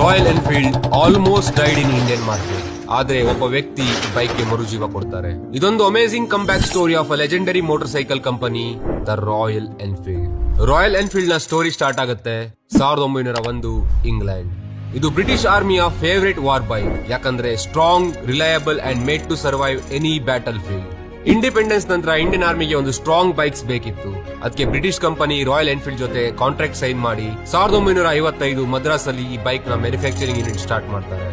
Royal Enfield almost died in Indian market. ಆದ್ರೆ ಒಬ್ಬ ವ್ಯಕ್ತಿ ಬೈಕ್ ಗೆ ಮರುಜೀವ ಕೊಡ್ತಾರೆ. ಇದೊಂದು amazing comeback story of a legendary motorcycle company, the Royal Enfield. Royal Enfield ನ ಸ್ಟೋರಿ ಸ್ಟಾರ್ಟ್ ಆಗುತ್ತೆ 1901 ಇಂಗ್ಲೆಂಡ್. ಇದು ಬ್ರಿಟಿಷ್ ಆರ್ಮಿಯ ಫೇವರೇಟ್ ವಾರ್ ಬೈಕ್, ಯಾಕಂದ್ರೆ strong, reliable and made to survive any battlefield. Independence ನಂತರ Indian ಆರ್ಮಿಗೆ ಒಂದು strong bikes ಬೇಕಿತ್ತು. ಅದಕ್ಕೆ ಬ್ರಿಟಿಷ್ ಕಂಪನಿ ರಾಯಲ್ ಎನ್ಫೀಲ್ಡ್ ಜೊತೆ ಕಾಂಟ್ರಾಕ್ಟ್ ಸೈನ್ ಮಾಡಿ 1955 ಮದ್ರಾಸ್ ಅಲ್ಲಿ ಈ ಬೈಕ್ ನ ಮ್ಯಾನುಫ್ಯಾಕ್ಚರಿಂಗ್ ಯೂನಿಟ್ ಸ್ಟಾರ್ಟ್ ಮಾಡ್ತಾರೆ.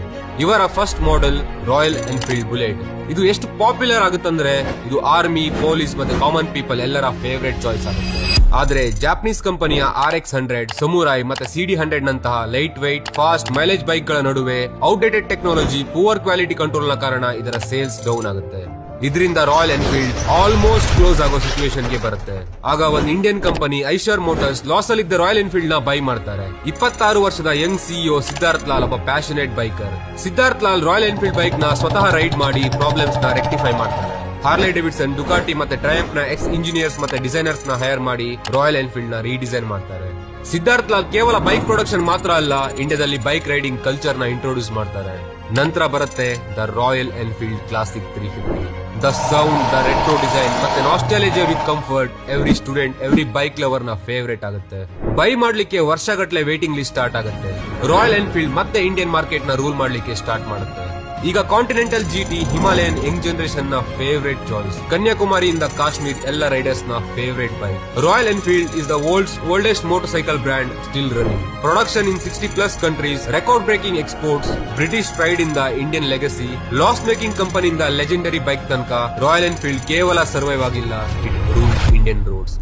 ಇವರ first model royal Enfield bullet. ಇದು ಎಷ್ಟು ಪಾಪ್ಯುಲರ್ ಆಗುತ್ತಂದ್ರೆ ಇದು ಆರ್ಮಿ, ಪೊಲೀಸ್ ಮತ್ತೆ ಕಾಮನ್ ಪೀಪಲ್ ಎಲ್ಲರ ಫೇವರೇಟ್ ಚಾಯ್ಸ್ ಆಗುತ್ತೆ. ಆದ್ರೆ ಜಾಪನೀಸ್ ಕಂಪನಿಯ RX-100, ಸಮುರಾಯ್ ಮತ್ತೆ CD-100 ನಂತಹ light white, fast mileage bike ಗಳ ನಡುವೆ outdated technology, poor quality control ನ ಕಾರಣ ಇದರ ಸೇಲ್ಸ್ ಡೌನ್ ಆಗುತ್ತೆ. ಇದರಿಂದ ರಾಯಲ್ ಎನ್ಫೀಲ್ಡ್ ಆಲ್ಮೋಸ್ಟ್ ಕ್ಲೋಸ್ ಆಗೋ ಸಿಚುವೇಶನ್ ಗೆ ಬರುತ್ತೆ. ಆಗ ಒಂದು Indian company Eicher motors loss ಅಲ್ಲಿದ್ದ ರಾಯಲ್ ಎನ್ಫೀಲ್ಡ್ ನ ಬೈ ಮಾಡ್ತಾರೆ. 26 ವರ್ಷದ ಯಂಗ್ CEO ಸಿದ್ಧಾರ್ಥ್ ಲಾಲ್ ಒಬ್ಬ passionate biker. Siddharth Lal royal Enfield bike ನ ಸ್ವತಃ ರೈಡ್ ಮಾಡಿ ಪ್ರಾಬ್ಲಮ್ಸ್ ನ ರೆಕ್ಟಿಫೈ ಮಾಡ್ತಾರೆ. ಹಾರ್ಲೆ ಡೇವಿಡ್ಸನ್, ಡುಕಾಟಿ ಮತ್ತೆ ಟ್ರಯಂಫ್ ನ ಎಕ್ಸ್ ಇಂಜಿನಿಯರ್ಸ್ ಮತ್ತೆ ಡಿಸೈನರ್ಸ್ ನ ಹೈರ್ ಮಾಡಿ ರಾಯಲ್ ಎನ್ಫೀಲ್ಡ್ ನ ರೀಡಿಸೈನ್ ಮಾಡ್ತಾರೆ. ಸಿದ್ಧಾರ್ಥ್ ಲಾಲ್ ಕೇವಲ ಬೈಕ್ ಪ್ರೊಡಕ್ಷನ್ ಮಾತ್ರ ಅಲ್ಲ, ಇಂಡಿಯಾದಲ್ಲಿ ಬೈಕ್ ರೈಡಿಂಗ್ ಕಲ್ಚರ್ ನ ಇಂಟ್ರೊಡ್ಯೂಸ್ ಮಾಡ್ತಾರೆ. ನಂತರ ಬರುತ್ತೆ the Royal Enfield classic 350. The sound, the retro design ಮತ್ತೆ ನಾಸ್ಟಾಲಜಿಯಾ with comfort every student, every bike lover ನ ಫೇವರೇಟ್ ಆಗುತ್ತೆ. ಬೈ ಮಾಡ್ಲಿಕ್ಕೆ ವರ್ಷಗಟ್ಟಲೆ ವೇಟಿಂಗ್ ಲಿಸ್ಟ್ ಸ್ಟಾರ್ಟ್ ಆಗುತ್ತೆ. ರಾಯಲ್ ಎನ್ಫೀಲ್ಡ್ ಮತ್ತೆ ಇಂಡಿಯನ್ ಮಾರ್ಕೆಟ್ ನ ರೂಲ್ ಮಾಡ್ಲಿಕ್ಕೆ ಸ್ಟಾರ್ಟ್ ಮಾಡುತ್ತೆ. ಈಗ continental GT, Himalayan young generation ನ ಫೇವರೇಟ್ ಚಾಯ್ಸ್. ಕನ್ಯಾಕುಮಾರಿಯಿಂದ ಕಾಶ್ಮೀರ್ ಎಲ್ಲ ರೈಡರ್ಸ್ ನ favourite bike. Royal Enfield is the world's oldest motorcycle brand, still running. Production in 60+ countries, record breaking exports, British pride ಇಂದ Indian legacy, loss making ಕಂಪನಿಯಿಂದ legendary bike ತನಕ royal Enfield ಕೇವಲ survive ಆಗಿಲ್ಲ, it ruled Indian roads.